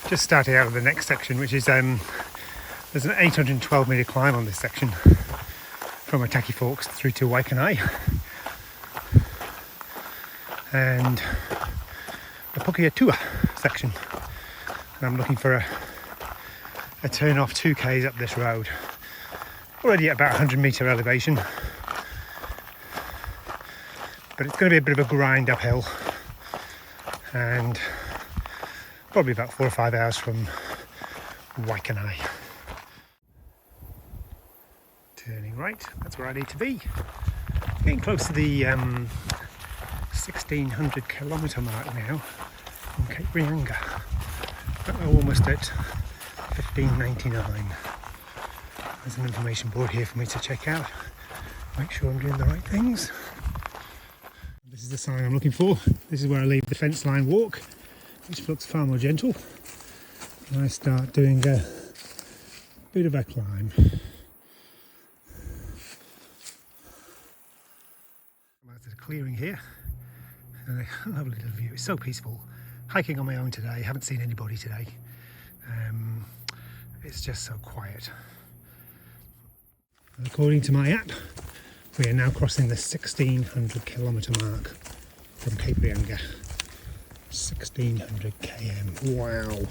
Just starting out of the next section, which is there's an 812 metre climb on this section from Otaki Forks through to Waikanae, and the Pukeatua section. And I'm looking for a turn off 2k's up this road, already at about 100 metre elevation, but it's going to be a bit of a grind uphill, and probably about 4 or 5 hours from Waikanae. Turning right, that's where I need to be. Getting close to the 1600 kilometre mark now from Cape Reinga. Almost at 1599. There's an information board here for me to check out, make sure I'm doing the right things. This is the sign I'm looking for. This is where I leave the fence line walk, which looks far more gentle, and I start doing a bit of a climb. I'm out to the clearing here, and a lovely little view. It's so peaceful. Hiking on my own today, haven't seen anybody today. It's just so quiet. According to my app, we are now crossing the 1600 kilometre mark from Cape Reinga. 1600 km, wow.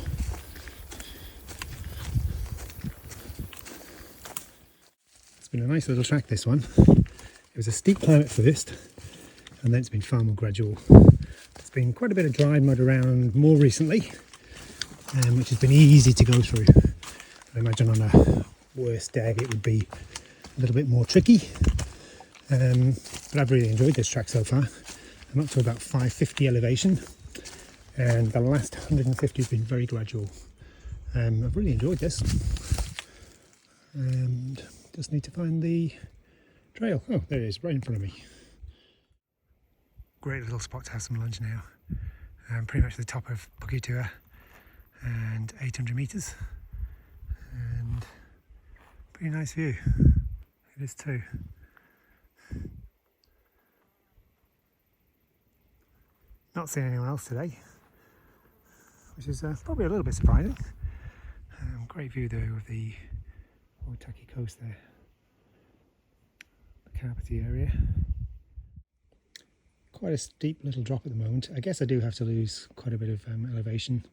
It's been a nice little track, this one. It was a steep climb at first, and then it's been far more gradual. There's been quite a bit of dry mud around more recently, which has been easy to go through. I imagine on a worse day it would be a little bit more tricky, but I've really enjoyed this track so far. I'm up to about 550 elevation, and the last 150 has been very gradual. I've really enjoyed this, and just need to find the trail. Oh, there it is, right in front of me. Great little spot to have some lunch now. Pretty much the top of Pukeatua and 800 metres, and pretty nice view. It is too. Not seeing anyone else today, which is probably a little bit surprising. Great view though of the Otaki coast there, the Kapiti area. Quite a steep little drop at the moment. I guess I do have to lose quite a bit of elevation,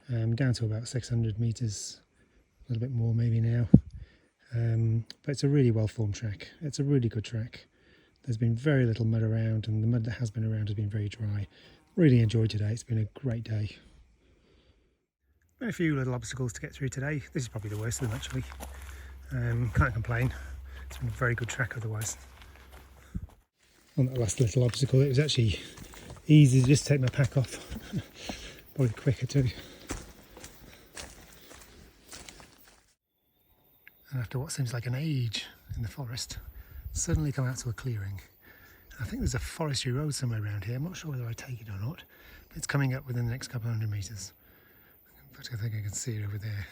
down to about 600 metres, a little bit more maybe now. But it's a really well formed track. It's a really good track. There's been very little mud around, and the mud that has been around has been very dry. Really enjoyed today. It's been a great day. A few little obstacles to get through today. This is probably the worst of them actually. Can't complain. It's been a very good track otherwise. On that last little obstacle, it was actually easy to just take my pack off. Probably quicker too. And after what seems like an age in the forest, suddenly come out to a clearing. I think there's a forestry road somewhere around here. I'm not sure whether I take it or not, but it's coming up within the next couple of 100 metres. In fact, I think I can see it over there.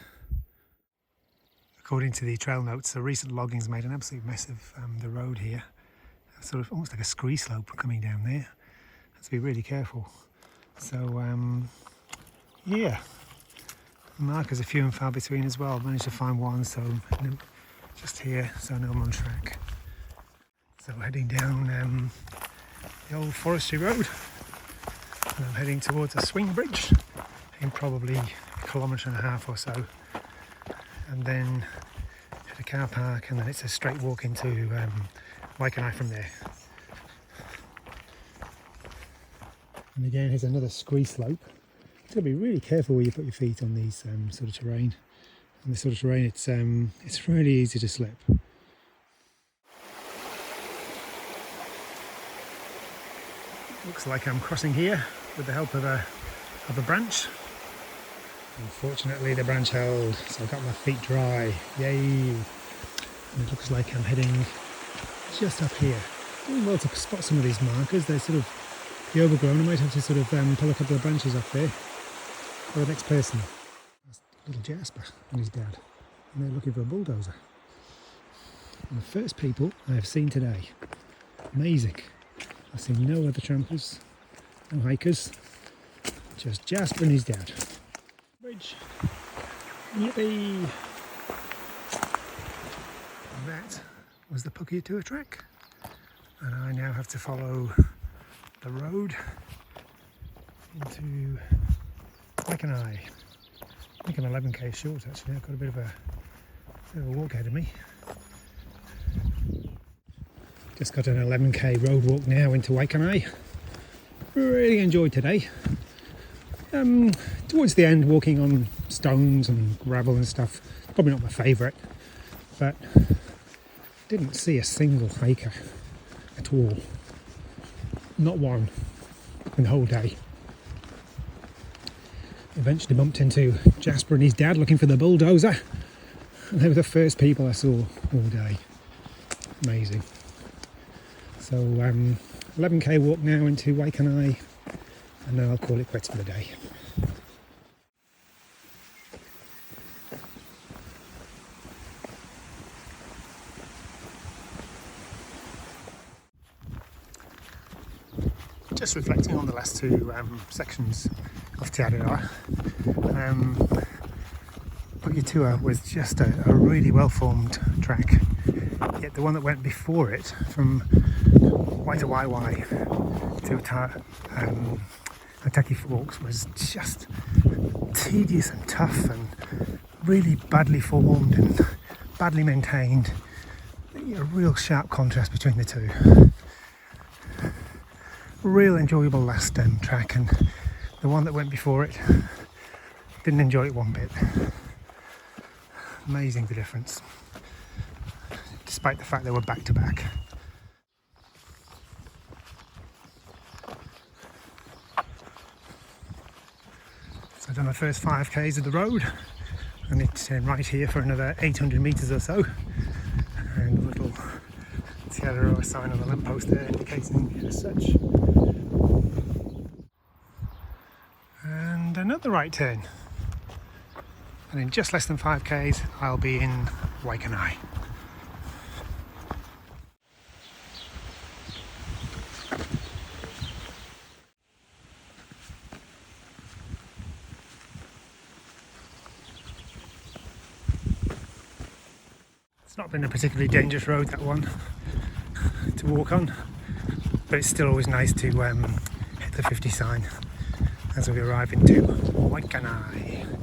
According to the trail notes, the recent logging's made an absolute mess of the road here. Sort of almost like a scree slope coming down there. Have to be really careful. So yeah, markers are few and far between as well. Managed to find one, so just here, so I know I'm on track. So we're heading down the old forestry road, and I'm heading towards a swing bridge in probably 1.5 kilometres or so, and then hit a car park, and then it's a straight walk into Waikanae from there. And again, here's another scree slope. You've got to be really careful where you put your feet on these sort of terrain. On this sort of terrain, it's really easy to slip. Looks like I'm crossing here with the help of a branch. Unfortunately, the branch held, so I've got my feet dry. Yay! And it looks like I'm heading just up here. Doing well to spot some of these markers. They're sort of the overgrown. I might have to sort of pull a couple of branches off there for the next person. That's little Jasper and his dad, and they're looking for a bulldozer. And the first people I have seen today. Amazing. I've seen no other trampers, no hikers, just Jasper and his dad. Bridge. Yippee! That was the Pukeatua track, and I now have to follow the road into Waikanae. I think I'm 11k short actually. I've got a bit of a walk ahead of me. Just got an 11k road walk now into Waikanae. Really enjoyed today. Towards the end, walking on stones and gravel and stuff, probably not my favourite, but didn't see a single hiker at all. Not one in the whole day. Eventually bumped into Jasper and his dad looking for the bulldozer, and they were the first people I saw all day. Amazing. So 11k walk now into Waikanae, and then I'll call it quits for the day. Just reflecting on the last two sections of Te Araroa. Pukeatua was just a really well formed track, yet the one that went before it from Waikanae to Otaki Forks was just tedious and tough and really badly formed and badly maintained. A real sharp contrast between the two. Real enjoyable last track, and the one that went before it, didn't enjoy it one bit. Amazing the difference, despite the fact they were back to back. So I've done the first 5k's of the road, and it's right here for another 800 metres or so, and a little Te Araroa sign on the lamppost there indicating as such. And another right turn, and in just less than 5k's I'll be in Waikanae. It's not been a particularly dangerous road, that one, to walk on, but it's still always nice to hit the 50 sign as we arrive into Waikanae.